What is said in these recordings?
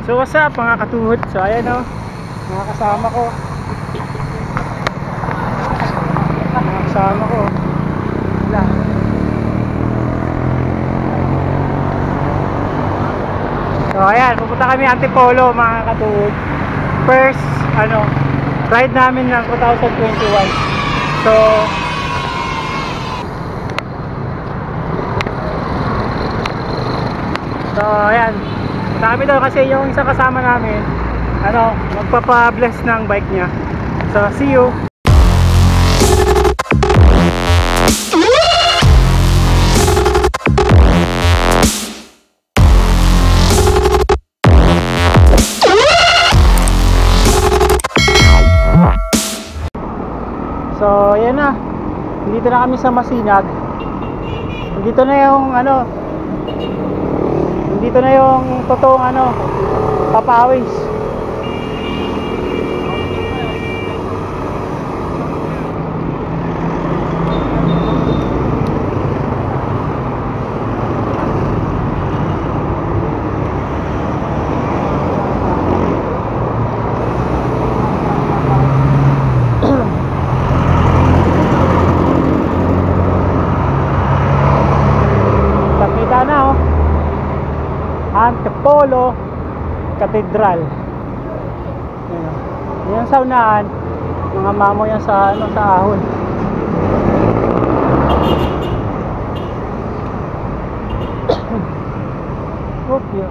So what's up mga katuhod? So ayan o, mga kasama ko. Wala. So ayan, pupunta kami Antipolo mga katuhod. First ride namin ng 2021. So ayan, kami daw kasi yung isang kasama namin magpapa-bless ng bike niya. So see you. So ayan na, dito na kami sa Masinag. Dito na yung totoong papawis. Antipolo Cathedral. Yan sa unahan, mga mamo yan sa ahon. Okay.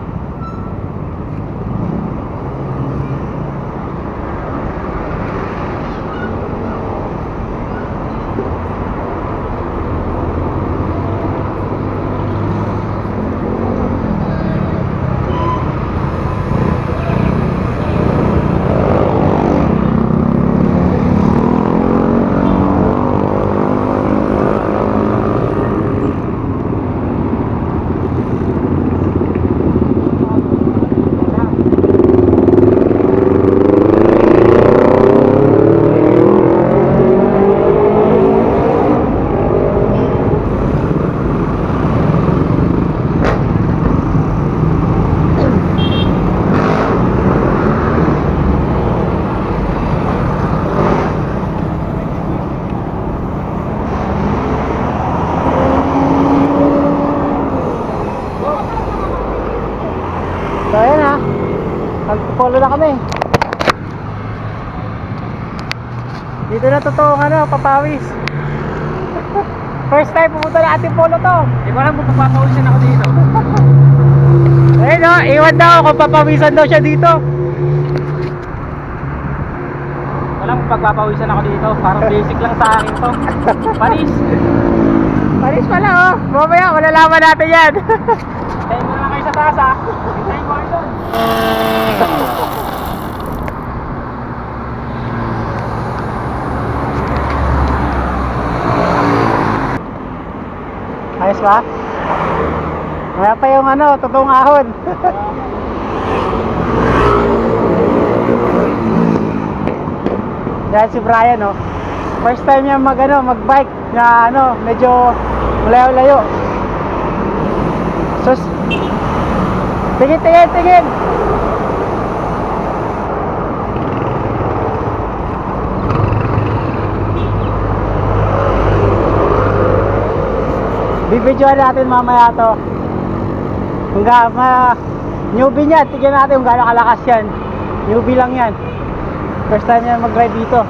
So ayan na, Antipolo na kami. Dito na totoong papawis. First time pumunta na Antipolo to. Di ko alam kung papawisan ako dito. Ayun o, iwan daw kung papawisan daw siya dito. Alam kung pagpapawisan ako dito, parang basic lang sa akin to. Panis pala oh, mamaya malalaman natin yan. Hintayin mo na kayo sa taas ha. Hintayin mo kayo doon. Ayos ba? Kaya pa yung totoong ahon. Yan si Brian oh. First time niya magbike na medyo malayo-layo. Sus. Tingin. Bibidyoan natin mamaya to. Hanggang newbie niya, tignan natin kung gaano kalakas yan. Newbie lang yan. First time niya mag-ride dito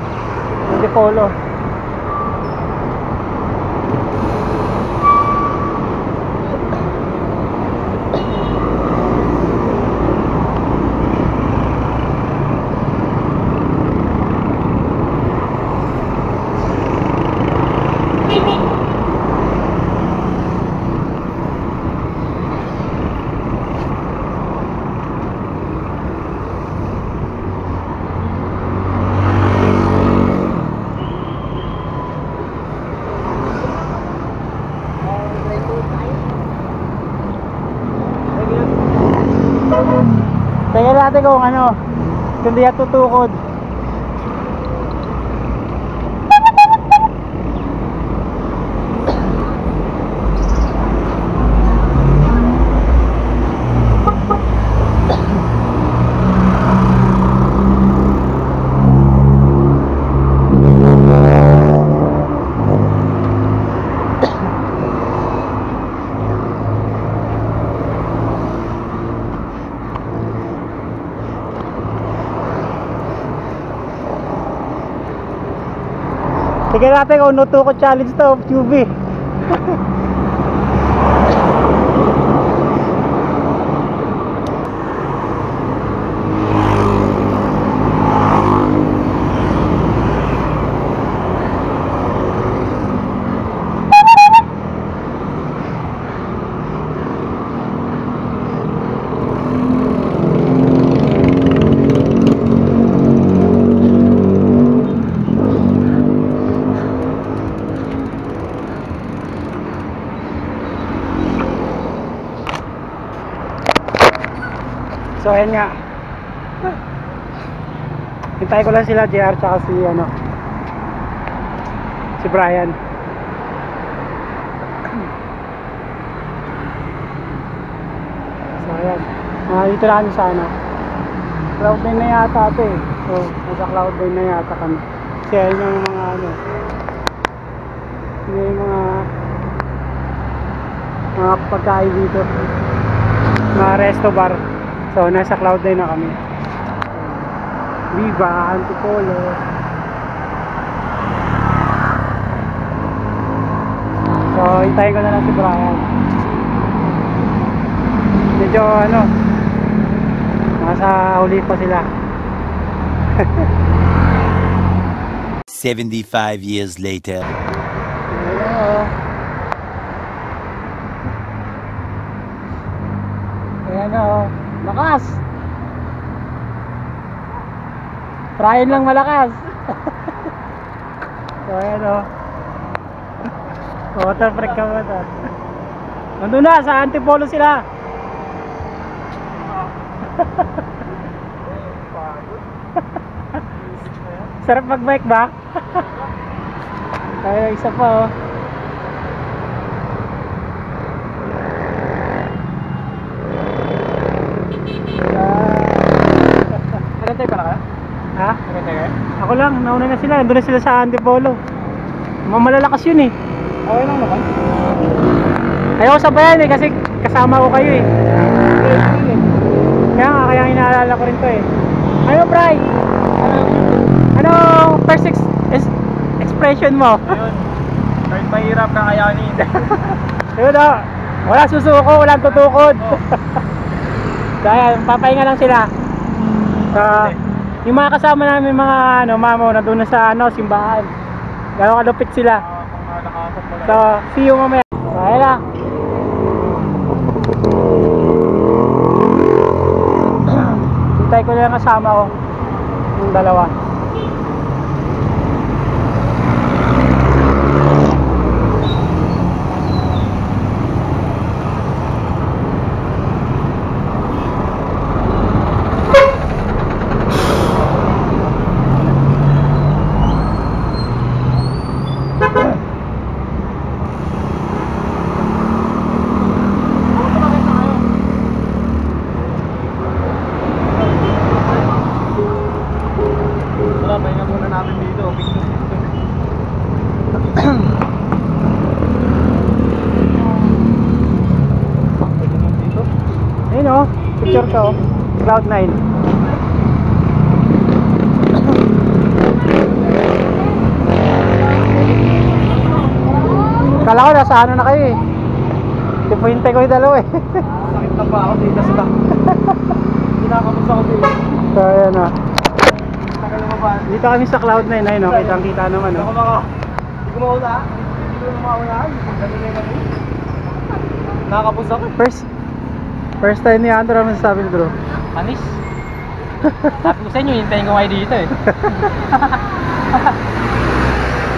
Antipolo. Tingnan natin kung di tutukod. Tignan natin kung nuto ko challenge to, QB. So ayan nga. Hintay ko lang sila JR tsaka si si Brian. So ayan. Dito na kami sa Cloud9 na yata ito eh. So nasa Cloud9 na yata kami. Kasi ayan yung mga yung mga pagkain dito. Mga resto bar. So nasa Cloud9 na kami. Viva Antipolo. So hintayin ko na lang si Brian. Medyo nasa huli pa sila. 75 years later. Ayan o. Lakas! Brian lang malakas. So ayan o. Water break ka ba ito? Nandun na, sa Antipolo sila. Sarap mag-bike ba? Kaya isa pa o. Nagantay ka na kaya? Ha? Nagantay kaya? Ako lang, nauna na sila. Nandun na sila sa Antipolo. Malalakas yun eh. Okay lang naman. Ayaw ko sabayan eh kasi kasama ko kayo eh. Kaya inaalala ko rin to eh. Ano Bri? Anong first expression mo? Ayun. Kahit mahirap kakayanin. Ayun o. Wala susuko, walang tutukod. Kaya papahinga lang sila. Yung mga kasama namin mga mamo na doon sa simbahan. Gano'ng kalupit sila. So, see you mamaya. Kaya lang. Hintay ko lang yung kasama ko. Yung dalawa. Pahinga muna natin dito. Ayun o, picture ka o. Cloud9. Kala ko nasa na kayo eh. Hintay ko yung dalawa eh. Sakit na pa ako dito sa kinakabos ako dito. So ayan o. Ba? Dito kami sa Cloud9 ayun o. Kitang kita naman o. Hindi ko mauna. Hindi ko mauna. Nakakabos ako. First time ni Andrew naman sabi ni bro. Anis. Sabi ko sa inyo, hintayin ko kayo dito eh.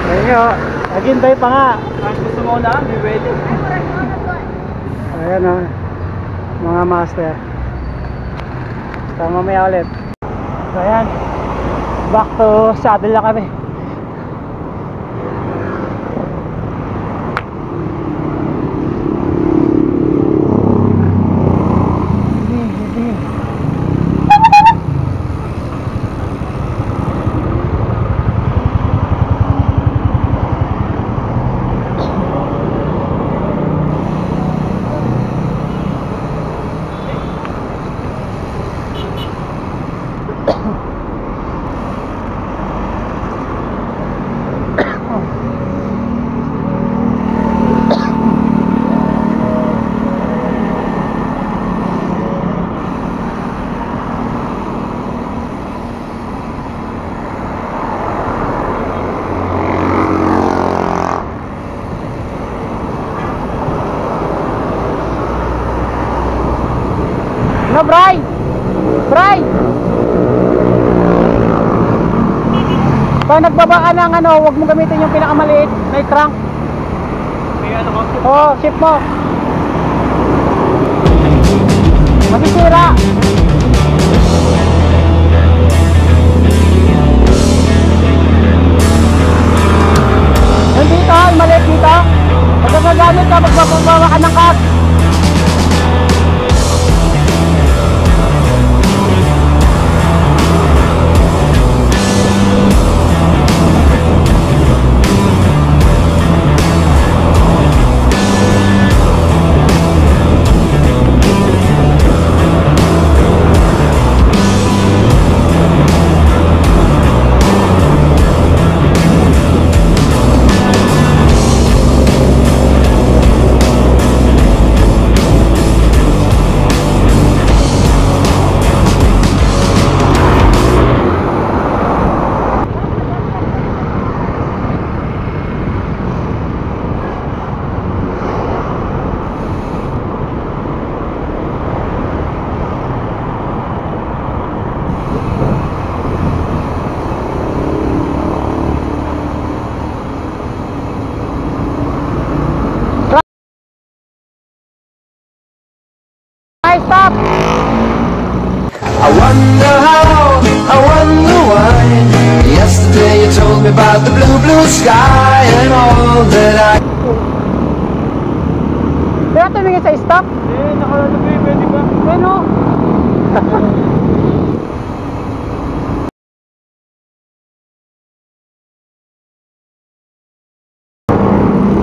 Ayun o. Naghintay pa nga. Kahit gusto mo na, hindi pwede. Ayan o. Mga master. So mamaya ulit. So ayan. Back to saddle na kami. Bray! Pag nagbaba ka ng ano, huwag mo gamitin yung pinakamaliit na crank. May ano ko? Oo, shift mo. Masisira. Yung dito, yung maliit dito. Pag nagagamit ka, magbabawa ka ng cut. Ay, stop! I wonder how, I wonder why. Yesterday you told me about the blue, blue sky and all that I. Kaya tumingin sa stop. Nakalagay, pwede ba? Ano?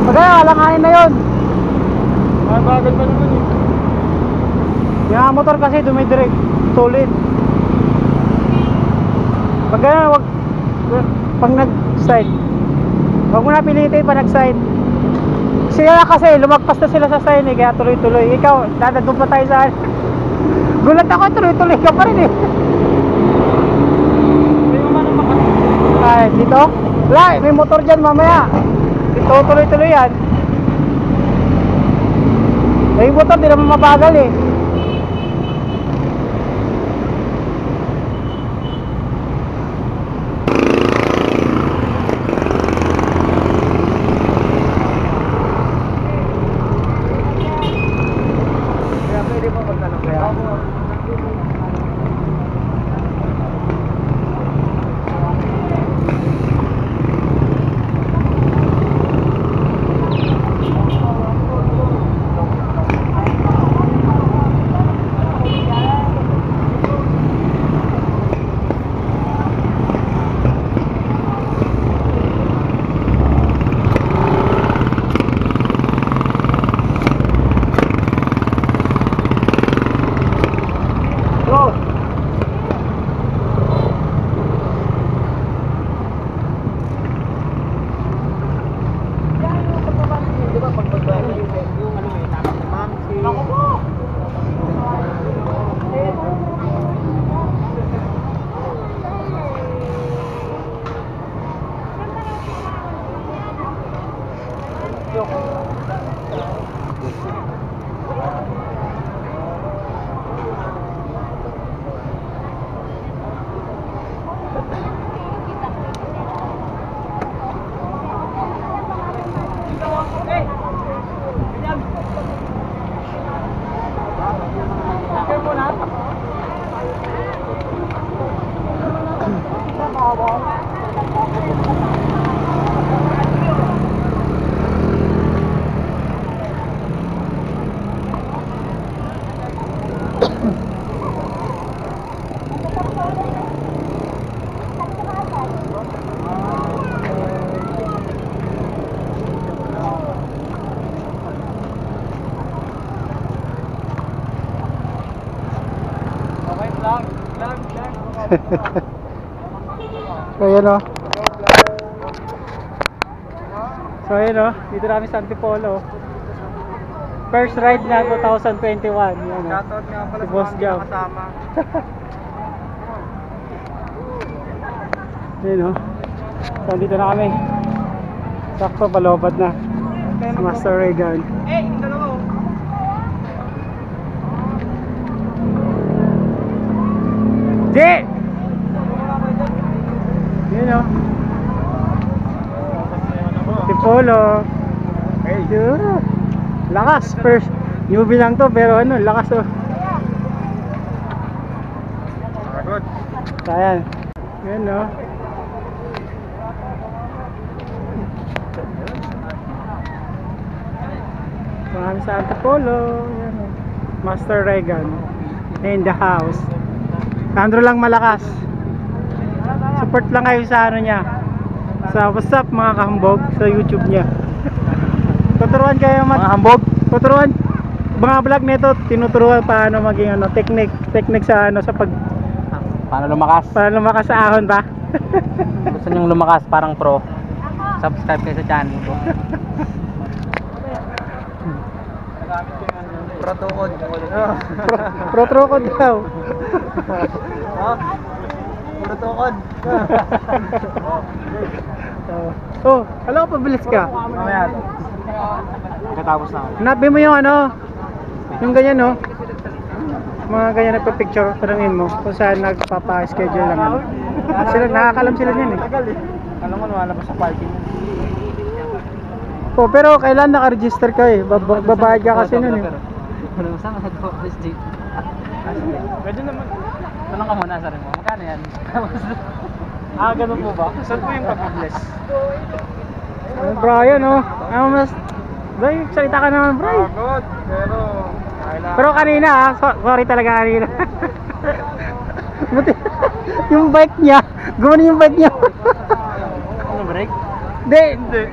Pagkaya, alanganin na yun. Bagal pa naman eh. Yung motor kasi dumidirect. Solid. Pagkaya, pag nag-side, huwag mo na pilitin pa nag-side. Sila kasi, lumagpas na sila sa sign eh, kaya tuloy-tuloy. Ikaw, dadagod pa tayo sa... Gulat ako, tuloy-tuloy ka pa rin eh. May umano makatid. Ay, dito? Wala, may motor dyan mamaya. Dito tuloy-tuloy yan. Eh, yung motor, di naman mabagal eh. Kaya pwede pa magtanong kaya? So yun o. So yun o, dito namin sa Antipolo. First ride na 2021. Yan o. Shoutout nga pala Si sa Boss mga Jam. kasama. Yun o. So dito na kami. Sakto, palobad na. Si Master Regan. Eh, yung dalawa oh. Di! Yun o. Tipolo. Yun. Lakas. First, newbie lang to pero ano, lakas o. Good. Ayan. Yun o. Marami sa Antipolo. Yan o. Master Regan. In the house. Sandro lang malakas. Support lang kayo sa ano niya. Sa what's up mga kahambog sa YouTube niya. Tuturuan kayo Mga hambog. tuturuan mga vlog nito, tinuturuan paano maging ano, technique sa ano sa pag Paano lumakas? sa ahon ba? Gusto nyong lumakas parang pro? Subscribe kayo sa channel ko. Protukod. Pro-trokod daw. Protukod. Oh, alam ko pabilis ka. Mamaya. Katapos na ako. Hanapin mo yung ano, yung ganyan no. Mga ganyan nagpa-picture, tanungin mo kung saan nagpapa-schedule lang ano. Sila, nakakalam sila niyan eh. Alam mo, wala pa sa parking. Oh, pero kailan naka-register ka eh. Babayad ka kasi nun eh. Ano saan ka nag-office date? Pwede naman. Tanong ka muna sa rin mo. Magkano yan? Ganun po ba? Saan po yung pag-bless? Brian oh. Ano mas Brian, salita ka naman Brian. Good, pero Pero kanina sorry talaga kanina. Buti, yung bike niya, gumana yung bike niya. ano break? Hindi,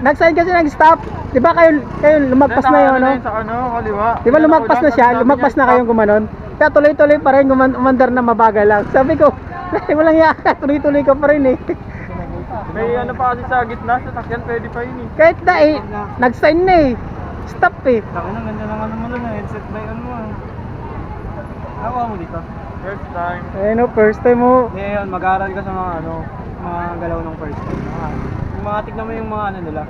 nag-sign kasi nag-stop. Di ba kayo lumagpas na yun, no? Sa ano, kaliwa. Di ba lumagpas na siya, lumagpas na kayong gumanon? Kaya tuloy-tuloy pa rin, umandar na mabagal lang. Sabi ko, walang yaka, tuloy-tuloy ka pa rin eh. May ano pa kasi sa gitna, sa takyan pwede pa yun eh. Kahit na eh, nag-sign na eh. Stop eh. Sabi na, ganda lang ano mo lang, headset by ano mo. Nakuha mo dito? First time. Eh no, first time mo. Ngayon, mag-aaral ka sa mga ano, mga galaw ng first time. Yung mga tignan mo yung mga ano nila.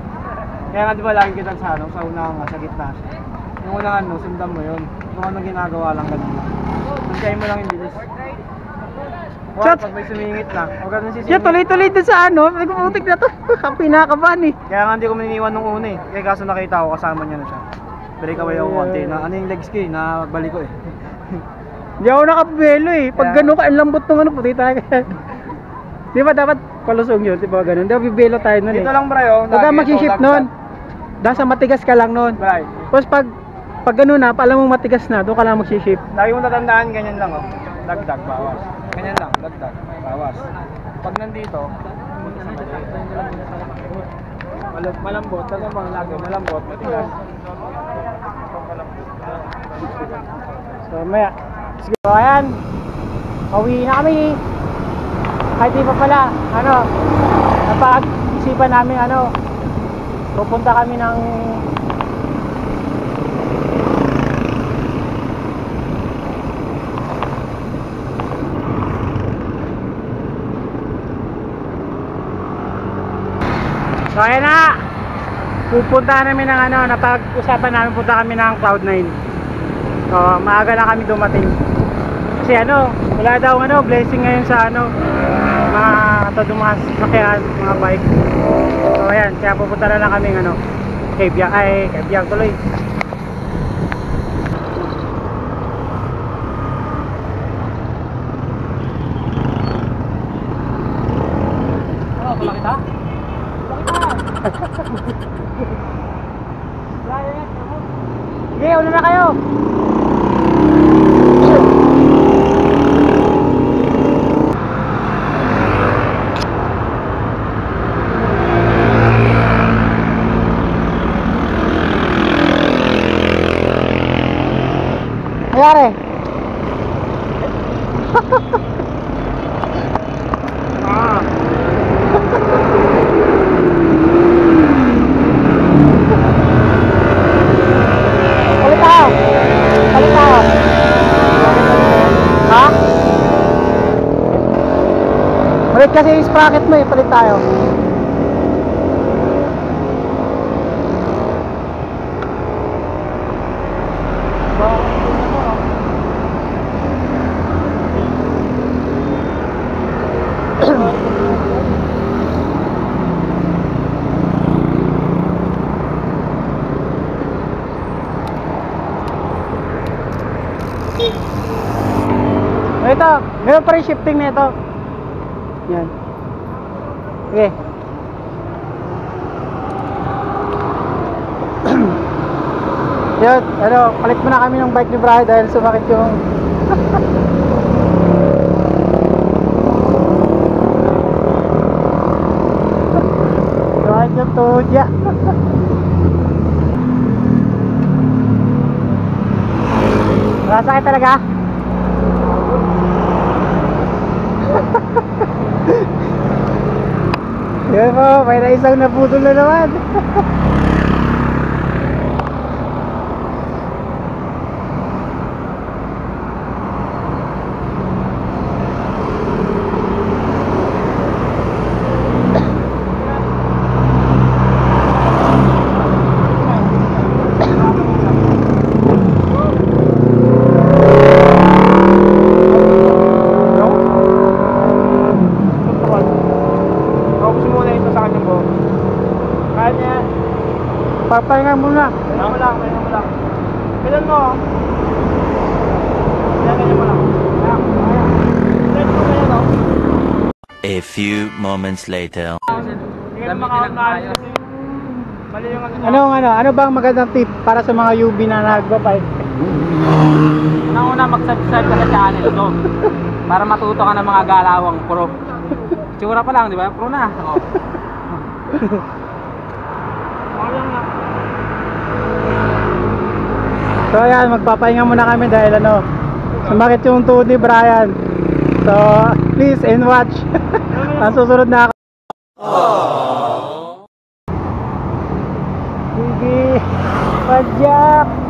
Kaya nga di ba lagi kita sa ano, sa unang sa gitna. Yung unang ano, sundan mo yun. Kung ano ginagawa lang ganun. Sundayin mo lang yung bilis. Shots! Pag may sumingit na, huwag ka nang sisingit. Siya tuloy-tuloy din sa ano, nagpuputik na to. Pinakaban eh. Kaya nga hindi ko maniniwan nung una eh. Kaya kaso nakita ko kasama niya na siya. Break away ako konti na ano yung legs ko eh, nabalik ko eh. Hindi ako nakapabelo eh. Pag gano'n ka, ang lambot ng ano, puti tayo. Di ba dapat palusong yun, di ba ganun? Di ba bibelo tayo nun eh. Dito lang bro, Huwag ka mag-shift nun. Dahil sa matigas ka lang nun. Right. Tapos pag gano'n na, alam mong matigas na, doon ka lang mag-shift. Lagi mong tatandaan, ganyan lang oh. Dagdag, bawas. Ganyan lang, dagdag, bawas. Pag nandito, malambot, talagang lagi, malambot, matigas. So maya, sige, so ayan, pauwi na kami. Kahit di pa pala, ano, napag-isipan namin, ano, pupunta kami ng so ayan na, pupunta namin ng ano, napag-usapan namin, punta kami ng Cloud9. So, maaga na kami dumating. Kasi ano, wala daw ano, blessing ngayon sa ano, mga dumas sakyan, mga bike. So ayan, kaya pupunta na lang kami ano, Kabyang tuloy. Oh, pala kita? Sige, una na kayo. Nangyari? Palit tayo. Palit tayo. Ha? Palit kasi yung sprocket mo eh. Palit tayo. Ganun pa rin shifting nito. Yan. Okay. Yun, ano, palit muna kami ng bike ni Brian dahil sumakit yung sumakit yung tuhod niya. Masakit talaga? Yun po, may na isang naputol na naman. Papahinga muna. Ganyan mo lang. Ganyan mo. Ganyan mo lang. Ganyan mo ganyan, no? A few moments later. Hindi ka makakaalis kasi mali yung Ano bang magandang tip para sa mga UB na nagbabike? Una mag-subscribe ka sa channel ko para matuto ka ng mga galawang pro. Tsura pa lang, di ba? Pro na. Oh. So ayan, magpapahinga muna kami dahil ano, sumakit yung tuhod ni Brian. So please and watch. Ang susunod na ako. Sige, padyak.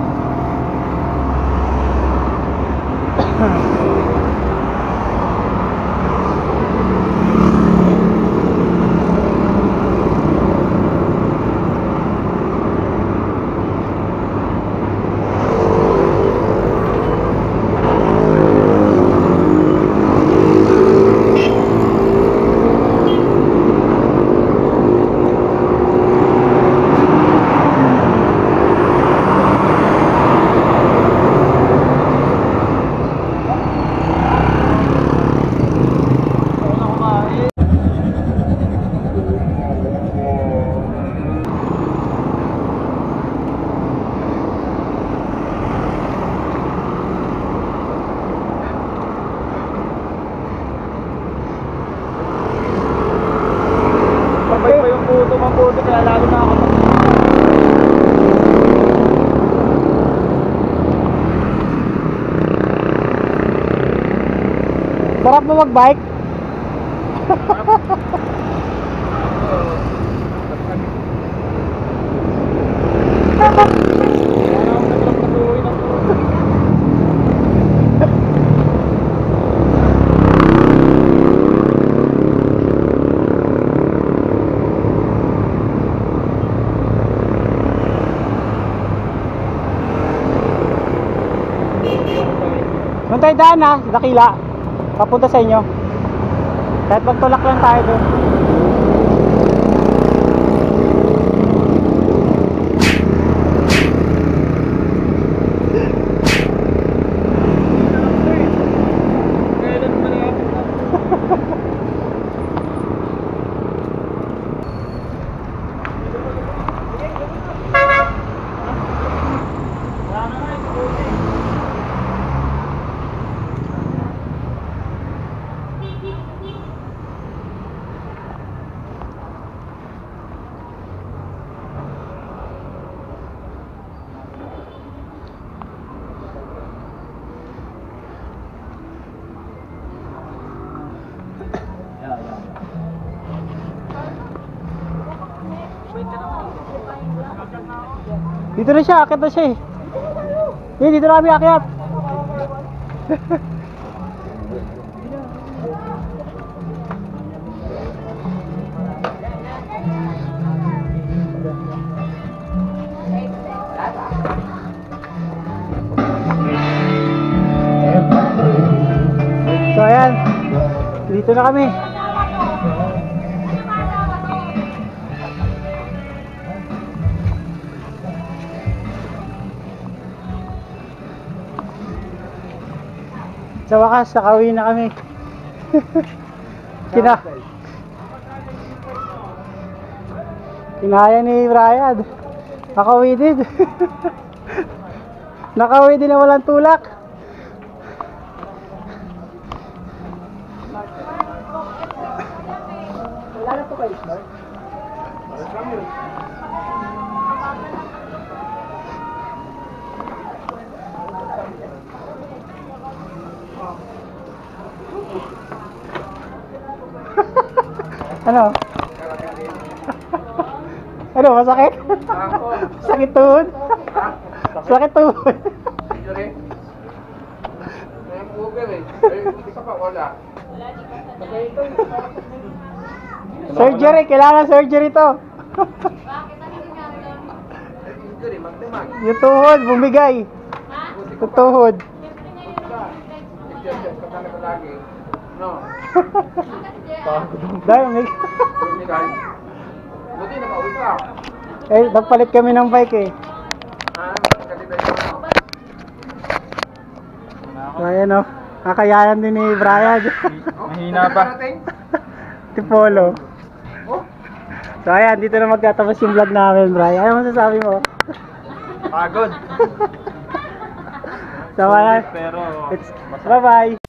Pabay pa yung puto, kaya lalo na ako. Sarap mo magbike? Nung tayo daan ha, sa Dakila, papunta sa inyo. Kahit magtulak lang tayo doon. Dito na siya, akit na siya eh. Dito na kami akyat. So ayan, dito na kami. Sa wakas, nakauwi na kami. Kinaya ni Brian. Nakauwi din. Nakauwi din na walang tulak. Wala na po kayo, Lord? Ano? Ano, masakit? Sakit tuhod? Sakit tuhod. Surgery, kailangan surgery to. Yung tuhod, bumigay. Yung tuhod. Dahil may... Eh, nagpalit kami ng bike eh. So, ayan o. Kakayanan din ni Brian. Mahina pa. Tipolo. So, ayan. Dito na magtatapos yung vlog namin, Brian. Ano masasabi mo? Pagod. So, ayan. Pero Bye-bye.